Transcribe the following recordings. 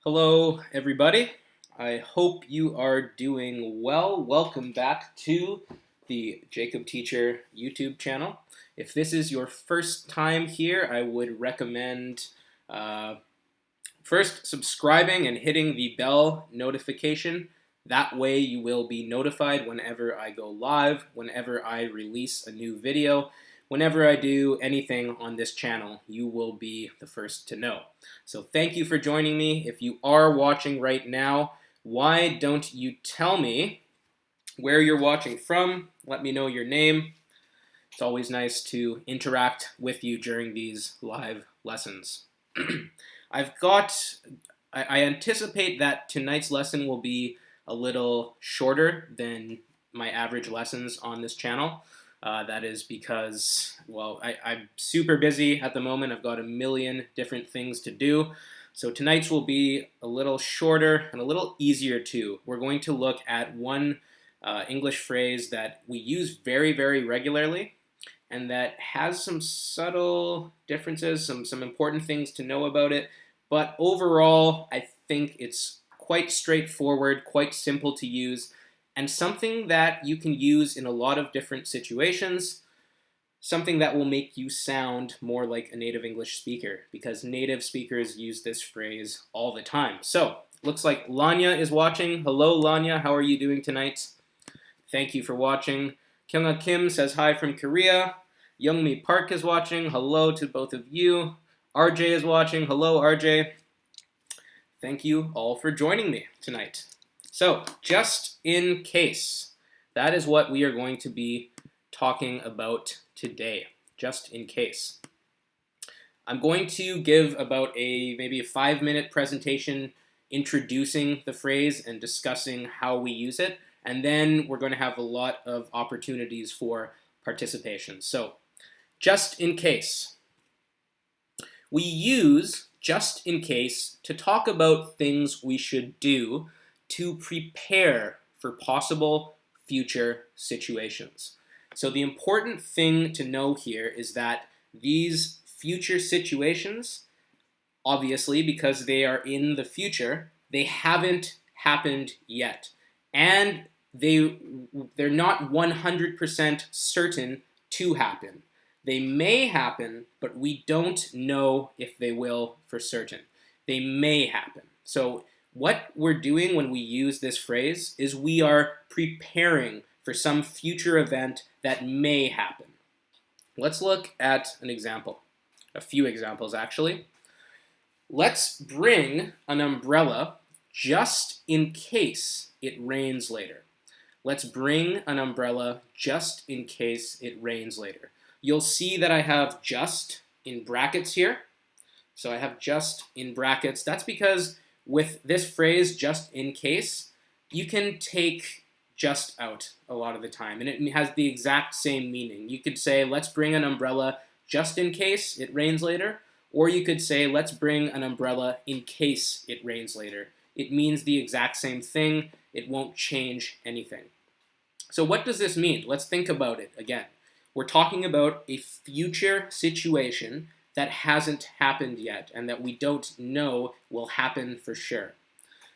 Hello, everybody. I hope you are doing well. Welcome back to the Jacob Teacher YouTube channel. If this is your first time here, I would recommend first subscribing and hitting the bell notification. That way you will be notified whenever I go live, whenever I release a new video. Whenever I do anything on this channel, you will be the first to know. So thank you for joining me. If you are watching right now, why don't you tell me where you're watching from? Let me know your name. It's always nice to interact with you during these live lessons. I anticipate that tonight's lesson will be a little shorter than my average lessons on this channel. That is because, well, I'm super busy at the moment. I've got a million different things to do. So tonight's will be a little shorter and a little easier too. We're going to look at one English phrase that we use very, very regularly and that has some subtle differences, some important things to know about it. But overall, I think it's quite straightforward, quite simple to use, and something that you can use in a lot of different situations, something that will make you sound more like a native English speaker, because native speakers use this phrase all the time. So, looks like Lanya is watching. Hello, Lanya. How are you doing tonight? Thank you for watching. Kyunga Kim says hi from Korea. Youngmi Park is watching. Hello to both of you. RJ is watching. Hello, RJ. Thank you all for joining me tonight. So, just in case, that is what we are going to be talking about today, just in case. I'm going to give about maybe a 5-minute presentation introducing the phrase and discussing how we use it, and then we're going to have a lot of opportunities for participation. So, just in case. We use just in case to talk about things we should do to prepare for possible future situations. So the important thing to know here is that these future situations, obviously because they are in the future, they haven't happened yet. And they're not 100% certain to happen. They may happen, but we don't know if they will for certain. They may happen. So what we're doing when we use this phrase is we are preparing for some future event that may happen. Let's look at an example. A few examples, actually. Let's bring an umbrella just in case it rains later. Let's bring an umbrella just in case it rains later. You'll see that I have just in brackets here. So I have just in brackets. That's because with this phrase, just in case, you can take just out a lot of the time, and it has the exact same meaning. You could say, let's bring an umbrella just in case it rains later, or you could say, let's bring an umbrella in case it rains later. It means the exact same thing. It won't change anything. So what does this mean? Let's think about it again. We're talking about a future situation that hasn't happened yet and that we don't know will happen for sure.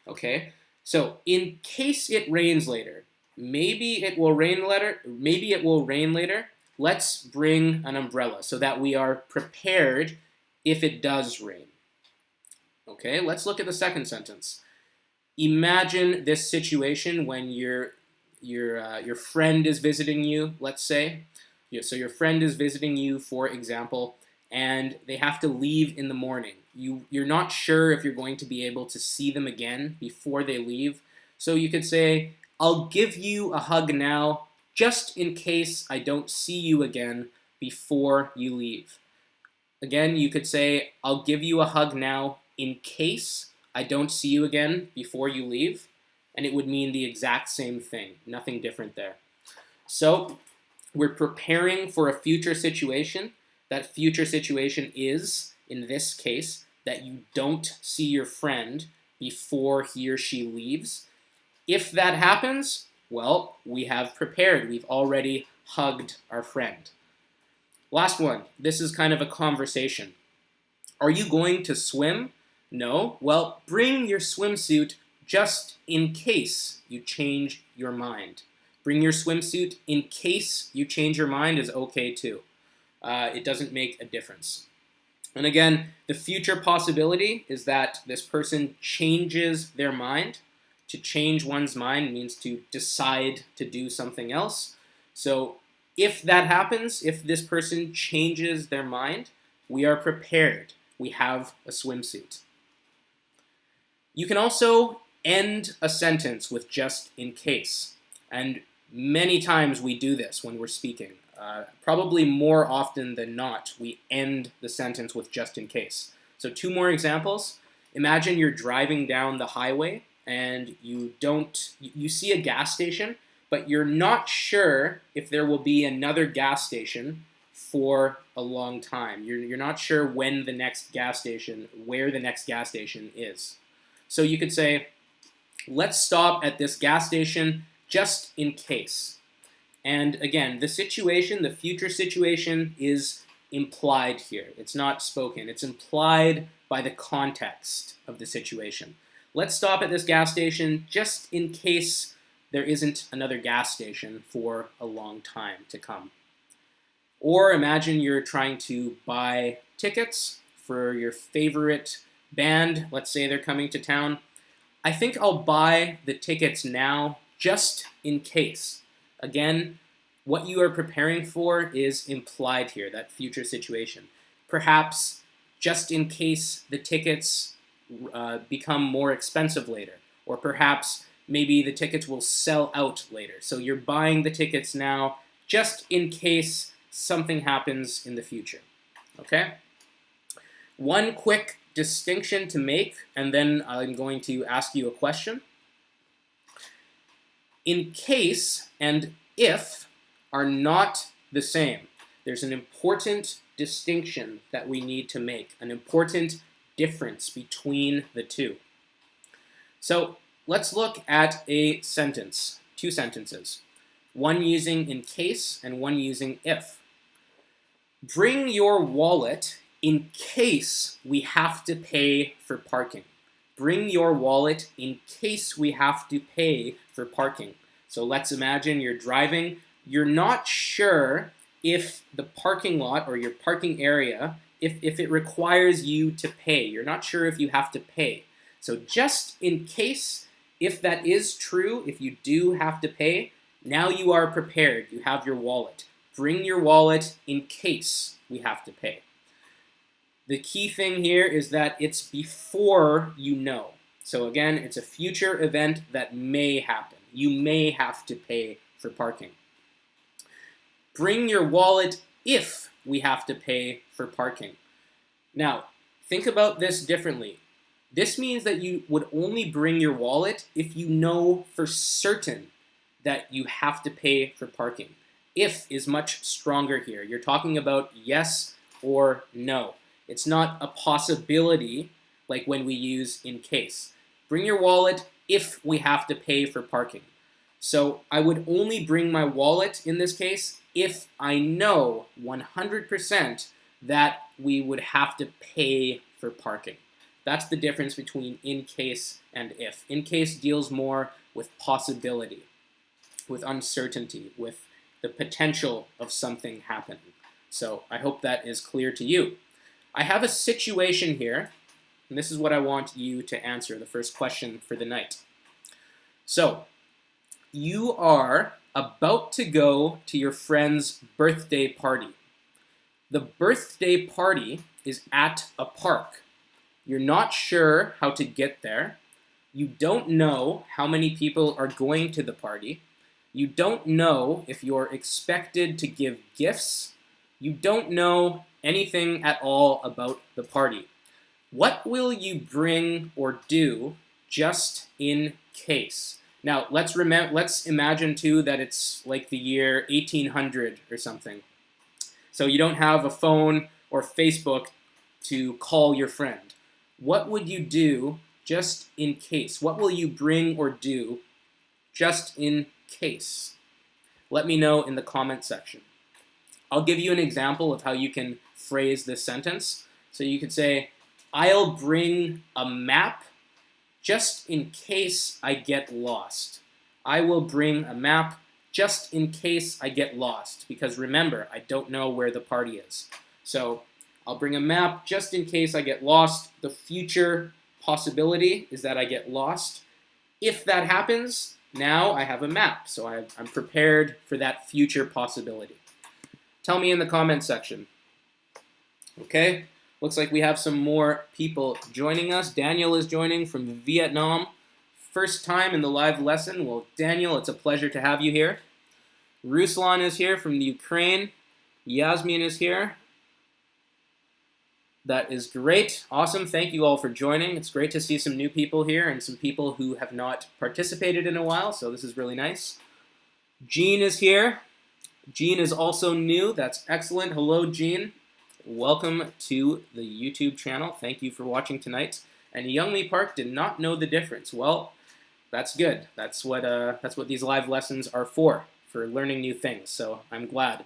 Okay? So, in case it rains later, maybe it will rain later, let's bring an umbrella so that we are prepared if it does rain. Okay, let's look at the second sentence. Imagine this situation when your friend is visiting you, let's say. So your friend is visiting you, for example, and they have to leave in the morning. You're not sure if you're going to be able to see them again before they leave. So you could say, I'll give you a hug now, just in case I don't see you again before you leave. Again, you could say, I'll give you a hug now in case I don't see you again before you leave. And it would mean the exact same thing, nothing different there. So we're preparing for a future situation. That future situation is, in this case, that you don't see your friend before he or she leaves. If that happens, well, we have prepared. We've already hugged our friend. Last one. This is kind of a conversation. Are you going to swim? No? Well, bring your swimsuit just in case you change your mind. Bring your swimsuit in case you change your mind is okay too. It doesn't make a difference. And again, the future possibility is that this person changes their mind. To change one's mind means to decide to do something else. So if that happens, if this person changes their mind, we are prepared. We have a swimsuit. You can also end a sentence with just in case. And many times we do this when we're speaking. Probably more often than not, we end the sentence with just in case. So 2 more examples. Imagine you're driving down the highway and you see a gas station, but you're not sure if there will be another gas station for a long time. You're not sure where the next gas station is. So you could say, let's stop at this gas station just in case. And again, the future situation is implied here. It's not spoken. It's implied by the context of the situation. Let's stop at this gas station just in case there isn't another gas station for a long time to come. Or imagine you're trying to buy tickets for your favorite band. Let's say they're coming to town. I think I'll buy the tickets now just in case. Again, what you are preparing for is implied here, that future situation. Perhaps just in case the tickets become more expensive later, or perhaps maybe the tickets will sell out later. So you're buying the tickets now just in case something happens in the future. Okay? One quick distinction to make, and then I'm going to ask you a question. In case and if are not the same. There's an important distinction that we need to make, an important difference between the two. So let's look at a sentence, 2 sentences, one using in case and one using if. Bring your wallet in case we have to pay for parking. Bring your wallet in case we have to pay for parking. So let's imagine you're driving. You're not sure if the parking lot or your parking area, if it requires you to pay. You're not sure if you have to pay. So just in case, if that is true, if you do have to pay, now you are prepared. You have your wallet. Bring your wallet in case we have to pay. The key thing here is that it's before you know. So again, it's a future event that may happen. You may have to pay for parking. Bring your wallet if we have to pay for parking. Now, think about this differently. This means that you would only bring your wallet if you know for certain that you have to pay for parking. If is much stronger here. You're talking about yes or no. It's not a possibility like when we use in case. Bring your wallet if we have to pay for parking. So I would only bring my wallet in this case if I know 100% that we would have to pay for parking. That's the difference between in case and if. In case deals more with possibility, with uncertainty, with the potential of something happening. So I hope that is clear to you. I have a situation here, and this is what I want you to answer, the first question for the night. So, you are about to go to your friend's birthday party. The birthday party is at a park. You're not sure how to get there. You don't know how many people are going to the party. You don't know if you're expected to give gifts. You don't know anything at all about the party. What will you bring or do just in case? Now, let's imagine too that it's like the year 1800 or something. So you don't have a phone or Facebook to call your friend. What would you do just in case? What will you bring or do just in case? Let me know in the comment section. I'll give you an example of how you can phrase this sentence. So you could say, I'll bring a map just in case I get lost. I will bring a map just in case I get lost. Because remember, I don't know where the party is. So I'll bring a map just in case I get lost. The future possibility is that I get lost. If that happens, now I have a map. So I'm prepared for that future possibility. Tell me in the comments section. Okay, looks like we have some more people joining us. Daniel is joining from Vietnam. First time in the live lesson. Well, Daniel, it's a pleasure to have you here. Ruslan is here from the Ukraine. Yasmin is here. That is great. Awesome. Thank you all for joining. It's great to see some new people here and some people who have not participated in a while, so this is really nice. Jean is here. Jean is also new. That's excellent. Hello, Jean. Welcome to the YouTube channel. Thank you for watching tonight. And Youngmi Park did not know the difference. Well, that's good. That's what these live lessons are for learning new things. So I'm glad.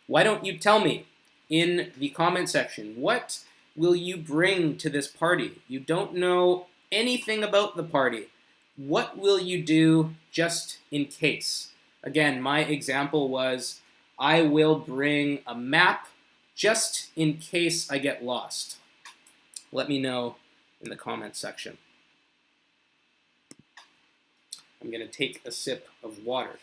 Why don't you tell me in the comment section, what will you bring to this party? You don't know anything about the party. What will you do just in case? Again, my example was, I will bring a map just in case I get lost. Let me know in the comments section. I'm going to take a sip of water.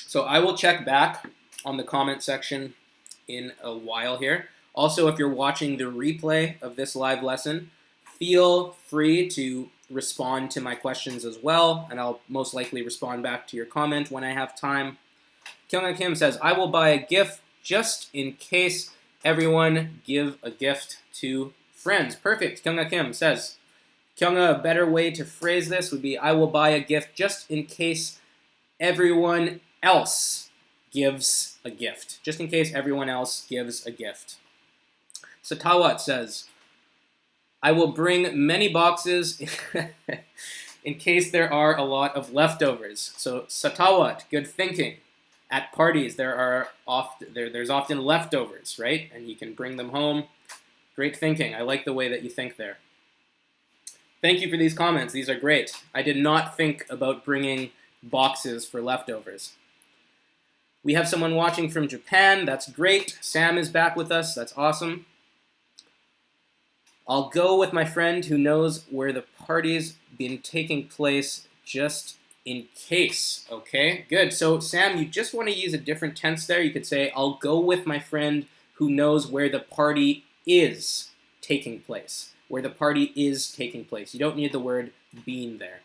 So I will check back on the comment section in a while here. Also, if you're watching the replay of this live lesson, feel free to respond to my questions as well, and I'll most likely respond back to your comment when I have time. Kyunga Kim says, I will buy a gift just in case everyone give a gift to friends. Perfect, Kyunga Kim says. Kyunga, a better way to phrase this would be, I will buy a gift just in case everyone else gives a gift. Just in case everyone else gives a gift. Satawat says, I will bring many boxes in case there are a lot of leftovers. So Satawat, good thinking. At parties, there's often leftovers, right? And you can bring them home. Great thinking. I like the way that you think there. Thank you for these comments. These are great. I did not think about bringing boxes for leftovers. We have someone watching from Japan. That's great. Sam is back with us. That's awesome. I'll go with my friend who knows where the party's been taking place just in case. Okay, good. So Sam, you just want to use a different tense there. You could say, I'll go with my friend who knows where the party is taking place. Where the party is taking place. You don't need the word been there.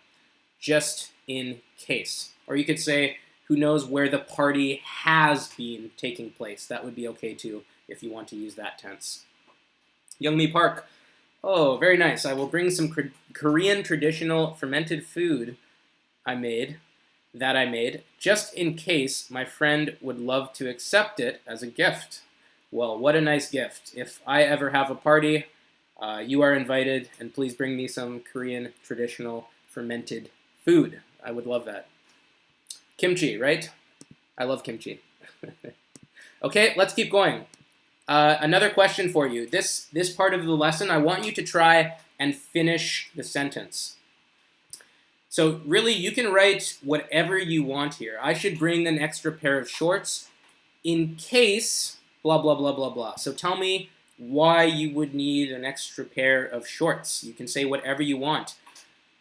Just in case. Or you could say, who knows where the party has been taking place. That would be okay too, if you want to use that tense. Youngmi Park. Oh, very nice. I will bring some Korean traditional fermented food I made, just in case my friend would love to accept it as a gift. Well, what a nice gift. If I ever have a party, you are invited, and please bring me some Korean traditional fermented food. I would love that. Kimchi, right? I love kimchi. Okay, let's keep going. Another question for you. This part of the lesson, I want you to try and finish the sentence. So really, you can write whatever you want here. I should bring an extra pair of shorts in case blah, blah, blah, blah, blah. So tell me why you would need an extra pair of shorts. You can say whatever you want.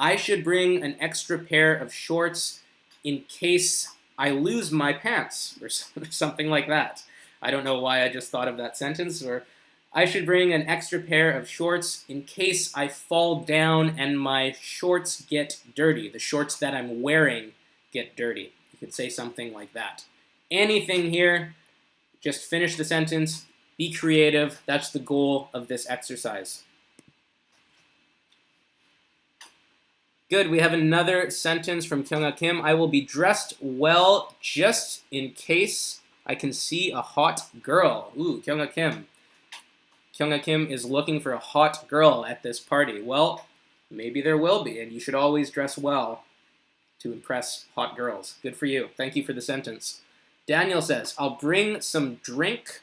I should bring an extra pair of shorts in case I lose my pants, or something like that. I don't know why I just thought of that sentence. Or I should bring an extra pair of shorts in case I fall down and my shorts get dirty. The shorts that I'm wearing get dirty. You could say something like that. Anything here, just finish the sentence, be creative. That's the goal of this exercise. Good, we have another sentence from Kyunga Kim. I will be dressed well just in case I can see a hot girl. Ooh, Kyunga Kim. Kyunga Kim is looking for a hot girl at this party. Well, maybe there will be, and you should always dress well to impress hot girls. Good for you. Thank you for the sentence. Daniel says, I'll bring some drink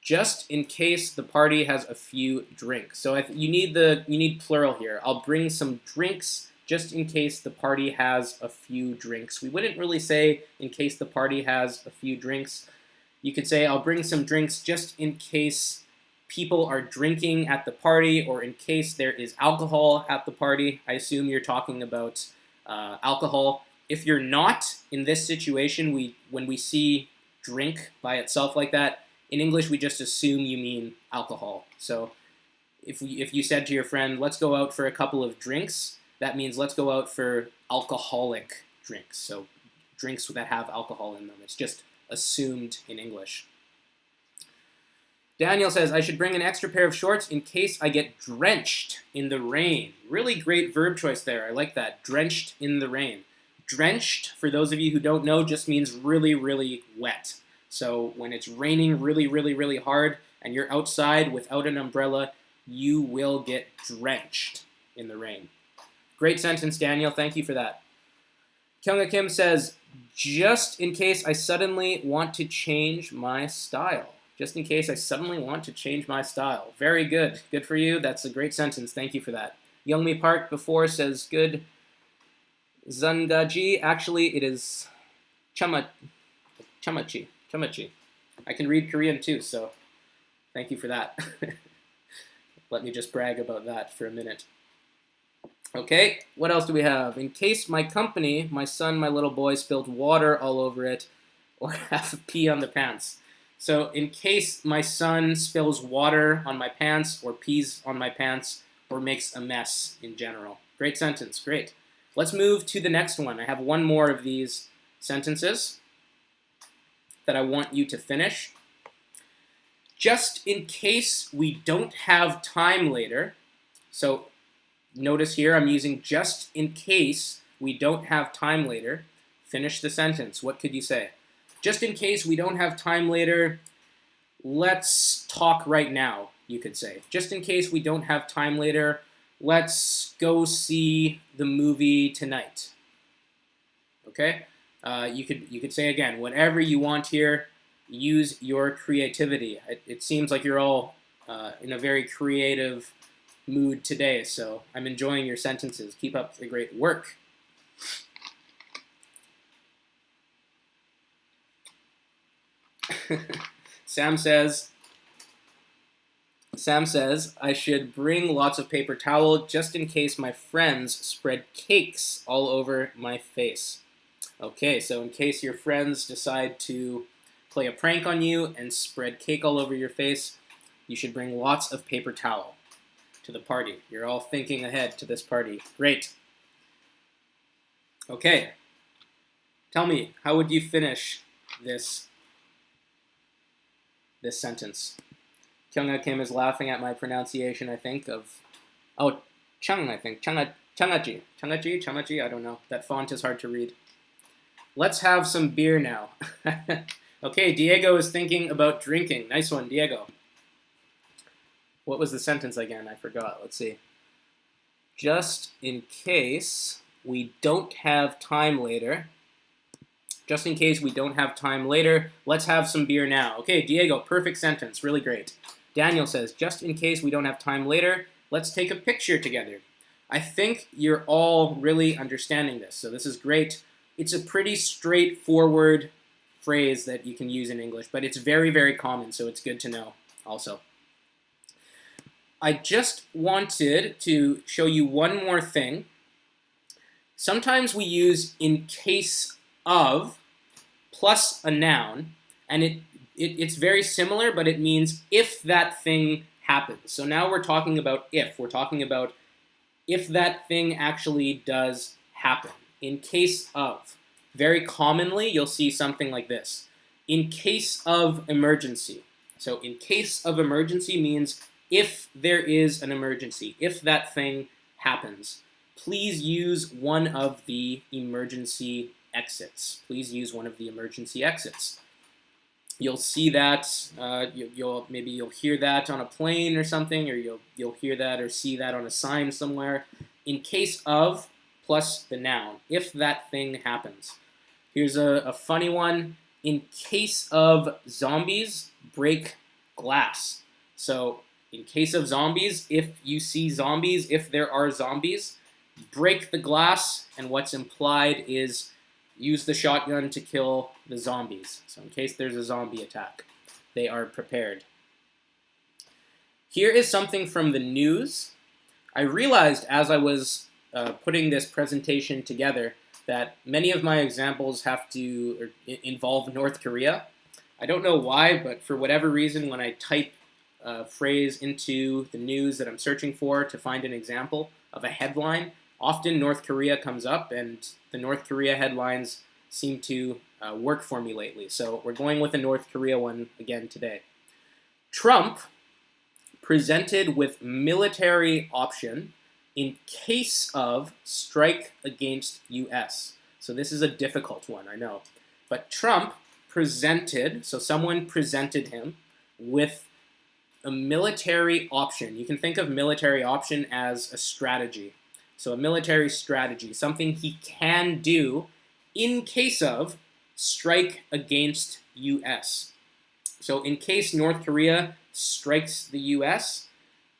just in case the party has a few drinks. So you need plural here. I'll bring some drinks just in case the party has a few drinks. We wouldn't really say in case the party has a few drinks. You could say I'll bring some drinks just in case people are drinking at the party or in case there is alcohol at the party. I assume you're talking about alcohol. If you're not in this situation, when we see drink by itself like that, in English, we just assume you mean alcohol. So if you said to your friend, let's go out for a couple of drinks, that means let's go out for alcoholic drinks. So drinks that have alcohol in them. It's just assumed in English. Daniel says, I should bring an extra pair of shorts in case I get drenched in the rain. Really great verb choice there. I like that. Drenched in the rain. Drenched, for those of you who don't know, just means really, really wet. So when it's raining really, really, really hard and you're outside without an umbrella, you will get drenched in the rain. Great sentence, Daniel. Thank you for that. Kyunga Kim says, just in case I suddenly want to change my style. Just in case I suddenly want to change my style. Very good. Good for you. That's a great sentence. Thank you for that. Youngmi Park before says, good. Zangaji, actually it is chamachi. I can read Korean too, so thank you for that. Let me just brag about that for a minute. Okay, what else do we have? In case my company, my son, my little boy, spilled water all over it or have pee on the pants. So in case my son spills water on my pants or pees on my pants or makes a mess in general. Great sentence, great. Let's move to the next one. I have one more of these sentences that I want you to finish. Just in case we don't have time later, so notice here I'm using just in case we don't have time later. Finish the sentence. What could you say? Just in case we don't have time later, let's talk right now, you could say. Just in case we don't have time later, let's go see the movie tonight. Okay? You could say again, whatever you want here, use your creativity. It seems like you're all in a very creative mood today, so I'm enjoying your sentences. Keep up the great work. Sam says, I should bring lots of paper towel just in case my friends spread cakes all over my face. Okay, so in case your friends decide to play a prank on you and spread cake all over your face, you should bring lots of paper towel to the party. You're all thinking ahead to this party. Great. Okay. Tell me, how would you finish this sentence? Kyunga Kim is laughing at my pronunciation, I think, of... Oh, Chung, I think. Changaji. Changaji? I don't know. That font is hard to read. Let's have some beer now. Okay, Diego is thinking about drinking. Nice one, Diego. What was the sentence again? I forgot. Let's see. Just in case we don't have time later. Just in case we don't have time later, let's have some beer now. Okay, Diego, perfect sentence. Really great. Daniel says, just in case we don't have time later, let's take a picture together. I think you're all really understanding this, so this is great. It's a pretty straightforward phrase that you can use in English, but it's very, very common, so it's good to know also. I just wanted to show you one more thing. Sometimes we use in case of plus a noun, and it's very similar, but it means if that thing happens. So now we're talking about if. We're talking about if that thing actually does happen. In case of. Very commonly, you'll see something like this. In case of emergency. So in case of emergency means if there is an emergency, if that thing happens. Please use one of the emergency exits. Please use one of the emergency exits. You'll see that, maybe you'll hear that on a plane or something, or you'll hear that or see that on a sign somewhere. In case of plus the noun, if that thing happens. Here's a funny one. In case of zombies, break glass. So in case of zombies, if you see zombies, if there are zombies, break the glass, and what's implied is use the shotgun to kill the zombies. So in case there's a zombie attack, they are prepared. Here is something from the news. I realized as I was putting this presentation together that many of my examples have to involve North Korea. I don't know why, but for whatever reason, when I type a phrase into the news that I'm searching for to find an example of a headline, often North Korea comes up, and the North Korea headlines seem to work for me lately. So we're going with a North Korea one again today. Trump presented with military option in case of strike against U.S. So this is a difficult one, I know. But Trump presented, so someone presented him with a military option. You can think of military option as a strategy. So a military strategy, something he can do in case of strike against U.S. So in case North Korea strikes the U.S.,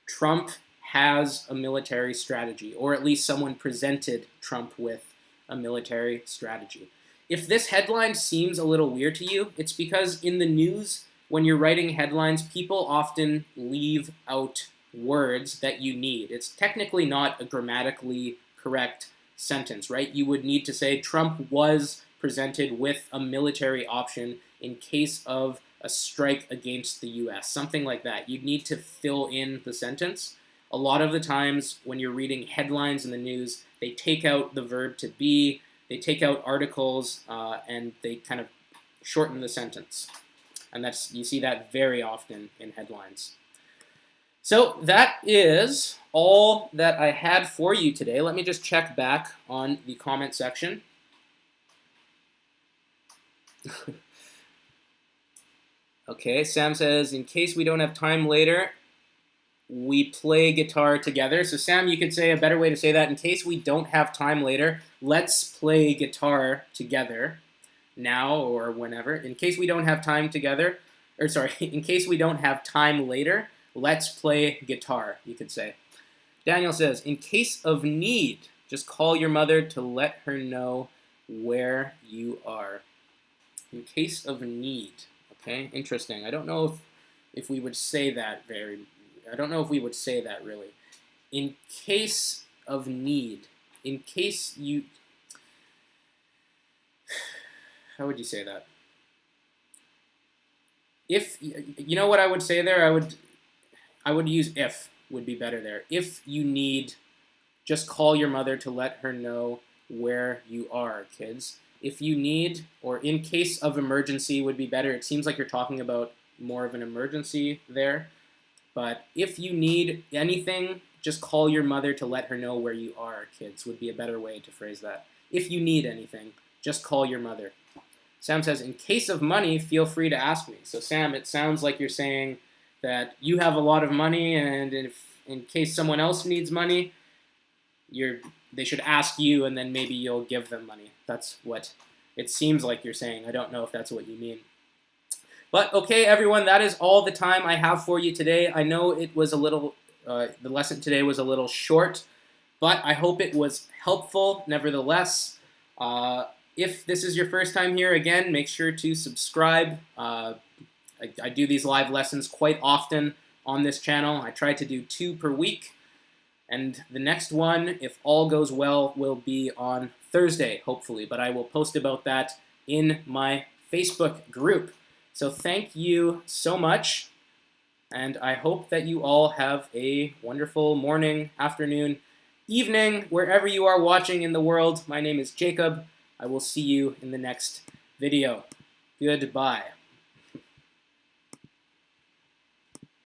Trump has a military strategy, or at least someone presented Trump with a military strategy. If this headline seems a little weird to you, it's because in the news, when you're writing headlines, people often leave out words that you need. It's technically not a grammatically correct sentence, right? You would need to say Trump was presented with a military option in case of a strike against the U.S., something like that. You'd need to fill in the sentence. A lot of the times when you're reading headlines in the news, they take out the verb to be, they take out articles, and they kind of shorten the sentence. And you see that very often in headlines. So that is all that I had for you today. Let me just check back on the comment section. Okay, Sam says, in case we don't have time later, we play guitar together. So Sam, you could say a better way to say that, in case we don't have time later, let's play guitar together now or whenever. In case we don't have time together, or sorry, in case we don't have time later, let's play guitar, you could say. Daniel says, in case of need, just call your mother to let her know where you are. In case of need. Okay, interesting. I don't know if we would say that I don't know if we would say that really. In case of need. In case you... How would you say that? If, you know what I would say there? I would use if would be better there. If you need, just call your mother to let her know where you are, kids. If you need, or in case of emergency would be better. It seems like you're talking about more of an emergency there. But if you need anything, just call your mother to let her know where you are, kids, would be a better way to phrase that. If you need anything, just call your mother. Sam says, in case of money, feel free to ask me. So Sam, it sounds like you're saying that you have a lot of money, and if in case someone else needs money, they should ask you, and then maybe you'll give them money. That's what it seems like you're saying. I don't know if that's what you mean. But okay, everyone, that is all the time I have for you today. I know it was a little, the lesson today was a little short, but I hope it was helpful nevertheless. If this is your first time here, again, make sure to subscribe. I do these live lessons quite often on this channel. I try to do 2 per week. And the next one, if all goes well, will be on Thursday, hopefully. But I will post about that in my Facebook group. So thank you so much. And I hope that you all have a wonderful morning, afternoon, evening, wherever you are watching in the world. My name is Jacob. I will see you in the next video. Goodbye.